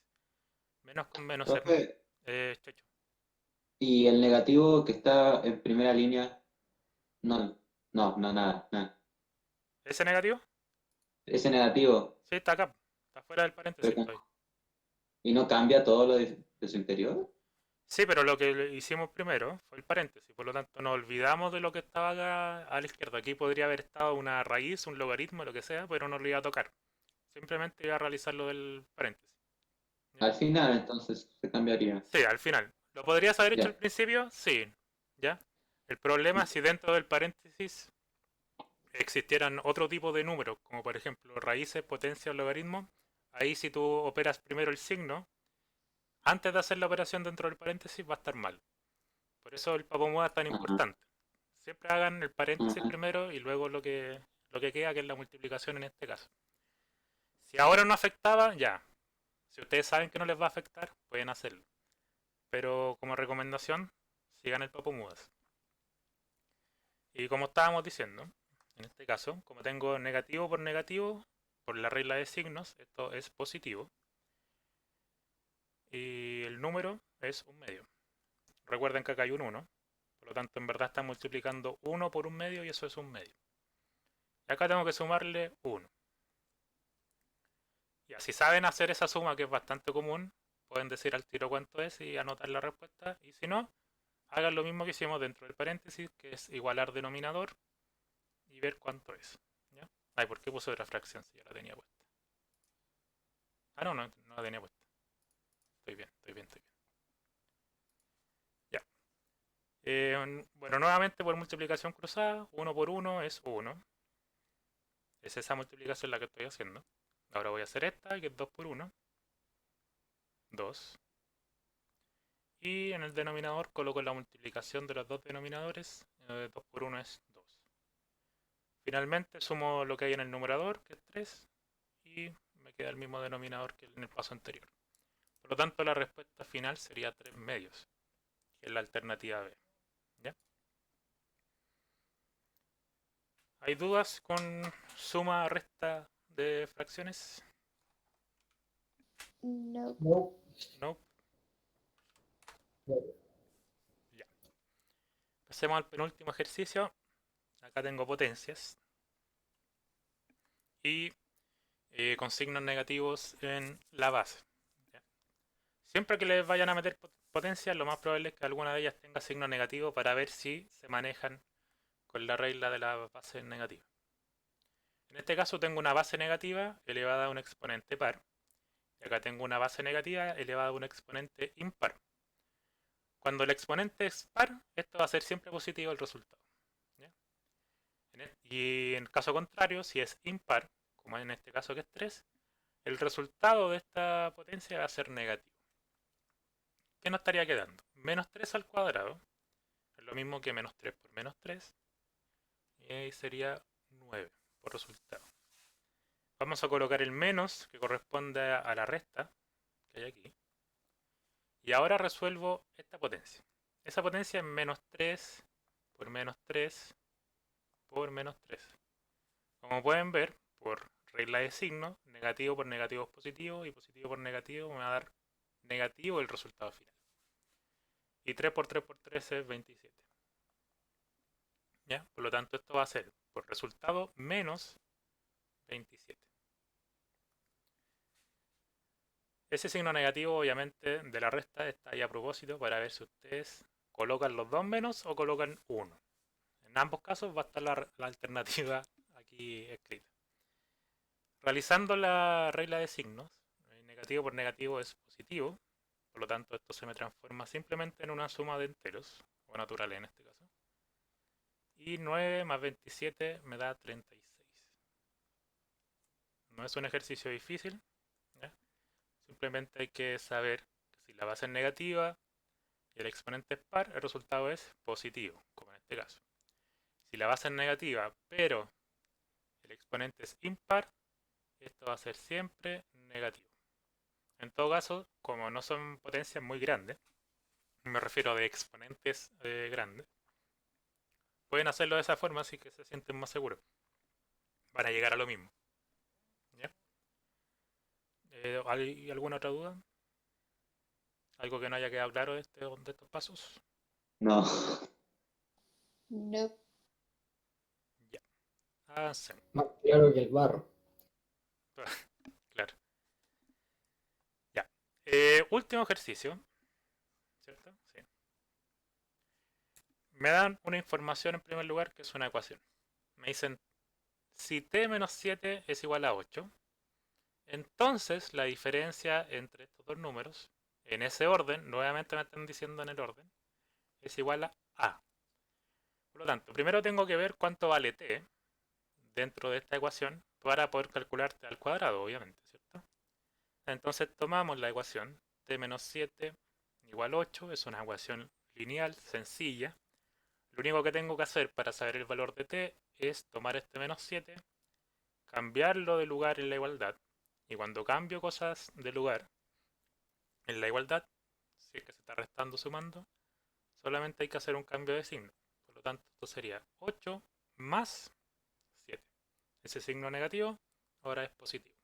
Menos con menos es Profe, Checho. y el negativo que está en primera línea, no, nada. ¿Ese negativo? Ese negativo, Sí, está acá. Está fuera del paréntesis. pero- Estoy. y no cambia todo lo de su interior. Sí, pero lo que hicimos primero fue el paréntesis. Por lo tanto, nos olvidamos de lo que estaba acá a la izquierda. Aquí podría haber estado una raíz, un logaritmo, lo que sea, pero no lo iba a tocar. Simplemente iba a realizar lo del paréntesis. ¿Ya? Al final, entonces, se cambiaría. Sí, al final. ¿Lo podrías haber hecho Ya. al principio? Sí. ¿Ya? El problema es si dentro del paréntesis existieran otro tipo de números, como por ejemplo raíces, potencias, logaritmos. Ahí si tú operas primero el signo, antes de hacer la operación dentro del paréntesis va a estar mal. Por eso el papomoda es tan Ajá, importante. Siempre hagan el paréntesis ajá. primero y luego lo que queda, que es la multiplicación en este caso. Si ahora no afectaba, ya. Si ustedes saben que no les va a afectar, pueden hacerlo. Pero como recomendación, sigan el papomudas. Y como estábamos diciendo, en este caso, como tengo negativo, por la regla de signos, esto es positivo. Y el número es un medio. Recuerden que acá hay un 1. Por Por lo tanto, en verdad está multiplicando 1 por un medio y eso es un medio. Y acá tengo que sumarle 1. Ya, si saben hacer esa suma, que es bastante común, pueden decir al tiro cuánto es y anotar la respuesta. Y si no, hagan lo mismo que hicimos dentro del paréntesis, que es igualar denominador y ver cuánto es. ¿Ya? Ay, ¿por qué puse otra fracción si ya la tenía puesta? Ah, no la tenía puesta. Estoy bien. Ya. Bueno, nuevamente por multiplicación cruzada, 1 por 1 es 1. Es esa multiplicación la que estoy haciendo. Ahora voy a hacer esta, que es 2 por 1. 2. Y en el denominador coloco la multiplicación de los dos denominadores. 2 por 1 es 2. Finalmente sumo lo que hay en el numerador, que es 3. Y me queda el mismo denominador que en el paso anterior. Por lo tanto, la respuesta final sería 3 medios, que es la alternativa B. ¿Ya? ¿Hay dudas con suma resta de fracciones? No. No. No. Ya. Pasemos al penúltimo ejercicio. Acá tengo potencias. Y con signos negativos en la base. ¿Ya? Siempre que les vayan a meter potencias, lo más probable es que alguna de ellas tenga signo negativo para ver si se manejan con la regla de la base negativa. En este caso tengo una base negativa elevada a un exponente par. Y acá tengo una base negativa elevada a un exponente impar. Cuando el exponente es par, esto va a ser siempre positivo el resultado. ¿Ya? Y en el caso contrario, si es impar, como en este caso que es 3, el resultado de esta potencia va a ser negativo. ¿Qué nos estaría quedando? Menos 3 al cuadrado. Es lo mismo que menos 3 por menos 3. Y ahí sería 9 por resultado. Vamos a colocar el menos, que corresponde a la resta que hay aquí. Y ahora resuelvo esta potencia. Esa potencia es menos 3 por menos 3 por menos 3. Como pueden ver, por regla de signos, negativo por negativo es positivo y positivo por negativo me va a dar negativo el resultado final. Y 3 por 3 por 3 es 27. ¿Ya? Por lo tanto, esto va a ser por resultado menos 27. Ese signo negativo, obviamente, de la resta está ahí a propósito para ver si ustedes colocan los dos menos o colocan uno. En ambos casos va a estar la alternativa aquí escrita. Realizando la regla de signos, negativo por negativo es positivo, por lo tanto esto se me transforma simplemente en una suma de enteros, o naturales en este caso. Y 9 más 27 me da 36. No es un ejercicio difícil, ¿ya? Simplemente hay que saber que si la base es negativa y el exponente es par, el resultado es positivo, como en este caso. Si la base es negativa, pero el exponente es impar, esto va a ser siempre negativo. En todo caso, como no son potencias muy grandes, me refiero de exponentes grandes, pueden hacerlo de esa forma así que se sienten más seguros para llegar a lo mismo. ¿Ya? ¿Hay alguna otra duda? ¿Algo que no haya quedado claro de estos pasos? No. No. Ya. Avancemos. Más claro que el barro. Claro. Ya. Último ejercicio. ¿Cierto? Sí. Me dan una información en primer lugar que es una ecuación. Me dicen, si t menos 7 es igual a 8, entonces la diferencia entre estos dos números, en ese orden, nuevamente me están diciendo en el orden, es igual a a. Por lo tanto, primero tengo que ver cuánto vale t dentro de esta ecuación para poder calcular t al cuadrado, obviamente, ¿cierto? Entonces tomamos la ecuación t menos 7 igual 8, es una ecuación lineal, sencilla. Lo único que tengo que hacer para saber el valor de t es tomar este menos 7, cambiarlo de lugar en la igualdad, y cuando cambio cosas de lugar en la igualdad, si es que se está restando o sumando, solamente hay que hacer un cambio de signo. Por lo tanto, esto sería 8 más 7. Ese signo negativo ahora es positivo.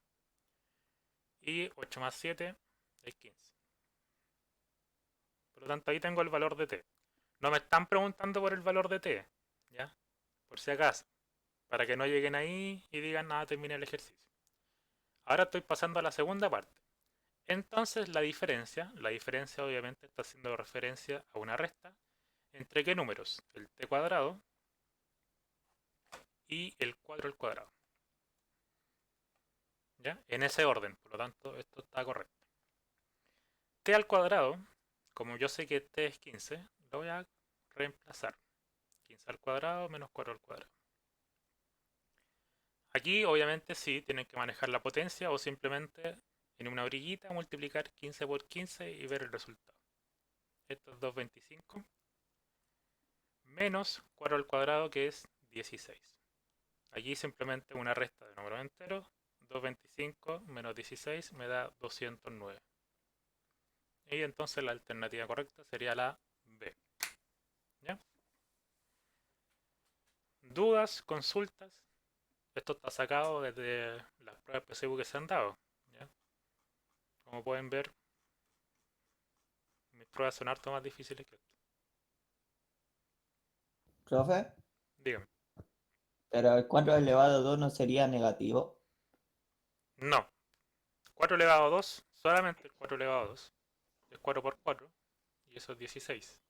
Y 8 más 7 es 15. Por lo tanto, ahí tengo el valor de t. no me están preguntando por el valor de t, ¿ya? Por si acaso, para que no lleguen ahí y digan, nada, terminé el ejercicio. Ahora estoy pasando a la segunda parte. Entonces la diferencia obviamente está haciendo referencia a una resta entre qué números, el t cuadrado y el 4 al cuadrado. ¿Ya? En ese orden, por lo tanto esto está correcto. T al cuadrado, como yo sé que t es 15, lo voy a reemplazar. 15 al cuadrado menos 4 al cuadrado. Aquí obviamente sí tienen que manejar la potencia o simplemente en una orillita multiplicar 15 por 15 y ver el resultado. Esto es 225 menos 4 al cuadrado, que es 16. Aquí simplemente una resta de números enteros. 225 menos 16 me da 209. Y entonces la alternativa correcta sería la B. ¿Ya? ¿Dudas? ¿Consultas? Esto está sacado desde las pruebas PSU que se han dado. ¿Ya? Como pueden ver, mis pruebas son harto más difíciles que esto. Profe, Díganme. pero el 4 elevado a 2 no sería negativo. No. 4 elevado a 2, solamente el 4 elevado a 2. Es 4 por 4 y eso es 16.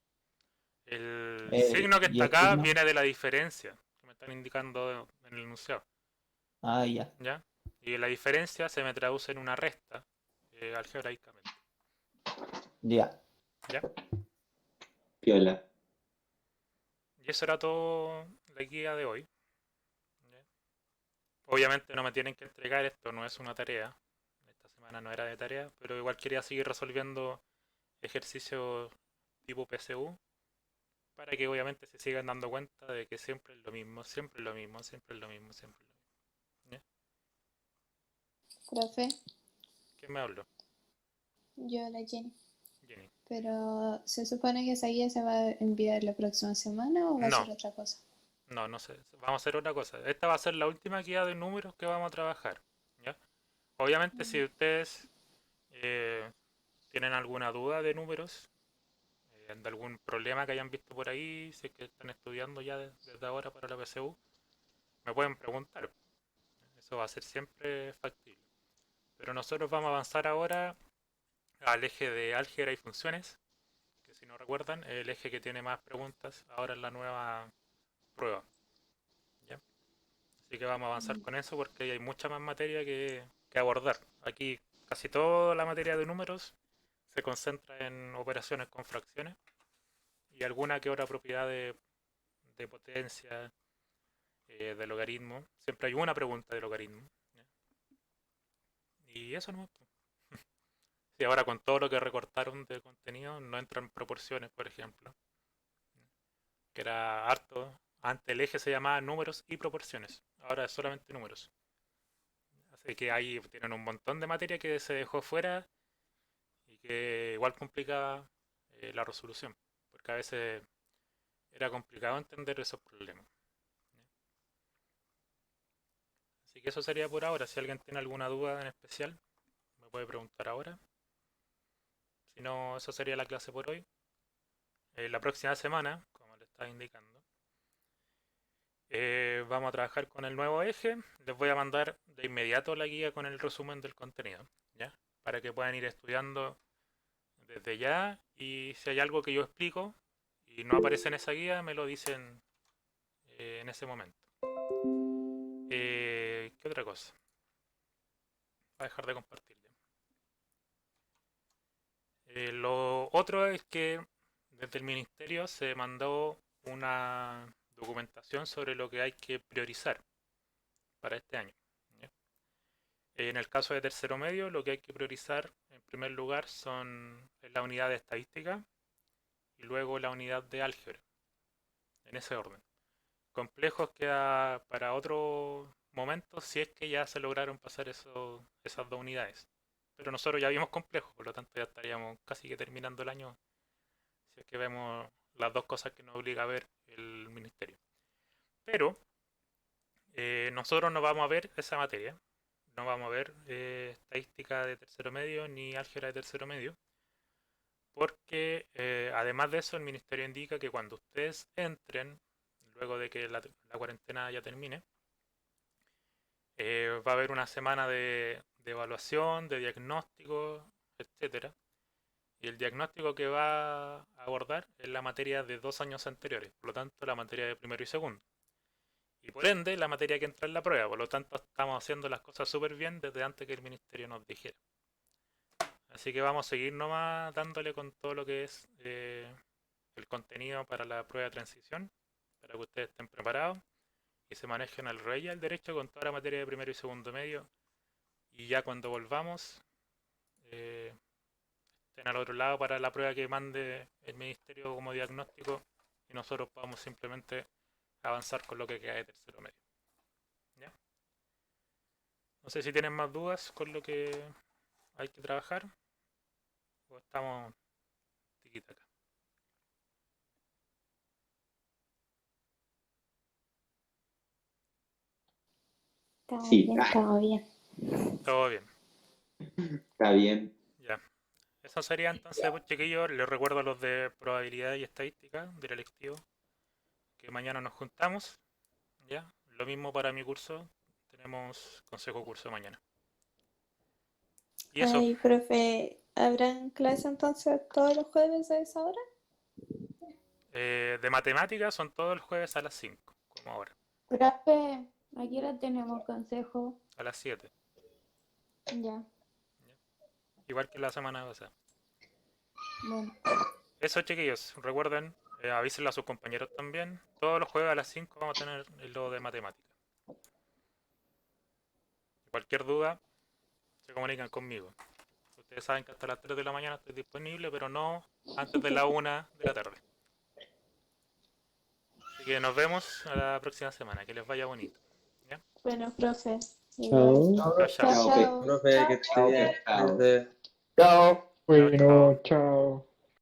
El signo que ¿Y está el acá signo? viene de la diferencia que me están indicando en el enunciado. Ah, ya. ¿Ya? Y la diferencia se me traduce en una resta algebraicamente. Ya. ¿Ya? Piola. Y eso era todo la guía de hoy. ¿Ya? Obviamente no me tienen que entregar, esto no es una tarea. Esta semana no era de tarea, pero igual quería seguir resolviendo ejercicios tipo PSU para que obviamente se sigan dando cuenta de que siempre es lo mismo, siempre es lo mismo, siempre es lo mismo, siempre es lo mismo. ¿Ya? Profe, ¿Quién me habló? yo la Jenny. Jenny. Pero ¿se supone que esa guía se va a enviar la próxima semana o va a No. ser otra cosa? No sé. Vamos a hacer otra cosa. Esta va a ser la última guía de números que vamos a trabajar. ¿Ya? Obviamente si ustedes tienen alguna duda de números, de algún problema que hayan visto por ahí, si es que están estudiando ya desde ahora para la PSU, me pueden preguntar. Eso va a ser siempre factible. Pero nosotros vamos a avanzar ahora al eje de álgebra y funciones, que si no recuerdan, es el eje que tiene más preguntas ahora en la nueva prueba. ¿Ya? Así que vamos a avanzar con eso porque hay mucha más materia que abordar. Aquí casi toda la materia de números se concentra en operaciones con fracciones y alguna que otra propiedad de potencia, de logaritmo. Siempre hay una pregunta de logaritmo. ¿Ya? Y eso no. Sí, ahora con todo lo que recortaron de contenido no entran proporciones, por ejemplo. Que era harto. Antes el eje se llamaba números y proporciones. Ahora es solamente números. Así que ahí tienen un montón de materia que se dejó fuera y que igual complicaba la resolución. Porque a veces era complicado entender esos problemas. Así que eso sería por ahora. Si alguien tiene alguna duda en especial, me puede preguntar ahora. Si no, eso sería la clase por hoy. La próxima semana, como le estaba indicando, vamos a trabajar con el nuevo eje. Les voy a mandar de inmediato la guía con el resumen del contenido, ¿ya? Para que puedan ir estudiando desde ya. Y si hay algo que yo explico y no aparece en esa guía, me lo dicen en ese momento. ¿Qué otra cosa? Voy a dejar de compartir ya. Lo otro es que desde el ministerio se mandó una documentación sobre lo que hay que priorizar para este año. ¿Ya? En el caso de tercero medio, lo que hay que priorizar en primer lugar son la unidad de estadística y luego la unidad de álgebra, en ese orden. Complejos queda para otro momento si es que ya se lograron pasar esas dos unidades. Pero nosotros ya vimos complejos, por lo tanto ya estaríamos casi que terminando el año si es que vemos las dos cosas que nos obliga a ver el ministerio. Pero nosotros no vamos a ver esa materia, no vamos a ver estadística de tercero medio ni álgebra de tercero medio, porque Además de eso, el ministerio indica que cuando ustedes entren, luego de que la cuarentena ya termine, va a haber una semana de evaluación, de diagnóstico, etcétera. Y el diagnóstico que va a abordar es la materia de 2 años anteriores, por lo tanto la materia de primero y segundo. Y por ende la materia que entra en la prueba, por lo tanto estamos haciendo las cosas súper bien desde antes que el ministerio nos dijera. Así que vamos a seguir nomás dándole con todo lo que es el contenido para la prueba de transición, para que ustedes estén preparados y se manejen al revés y al derecho con toda la materia de primero y segundo medio. Y ya cuando volvamos, estén al otro lado para la prueba que mande el ministerio como diagnóstico y nosotros podamos simplemente avanzar con lo que queda de tercero medio. ¿Ya? No sé si tienen más dudas con lo que hay que trabajar o estamos tiquitaca. Estamos Sí, bien, estamos bien. Todo bien. está bien. Ya. Eso sería entonces, pues, chiquillos. Les recuerdo a los de probabilidad y estadística del electivo que mañana nos juntamos. Ya. Lo mismo para mi curso. Tenemos consejo curso mañana. Y eso. Ay, profe, ¿habrán clase entonces todos los jueves a esa hora? De matemáticas son todos los jueves a las 5, como ahora. Profe, aquí ahora tenemos consejo. A las 7. Ya, Igual que la semana pasada. bueno. Eso, chiquillos. Recuerden, avísenle a sus compañeros también. Todos los jueves a las 5 vamos a tener lo de matemáticas. Cualquier duda, se comunican conmigo. Ustedes saben que hasta las 3 de la mañana estoy disponible, pero no antes de la 1 de la tarde. Así que nos vemos a la próxima semana. Que les vaya bonito. Bueno, profe. Chao. Chao, chao. Chao, chao. Profe, que esté bien. Chao. Cuídate. Chao. Chao, chao. Bueno, chao.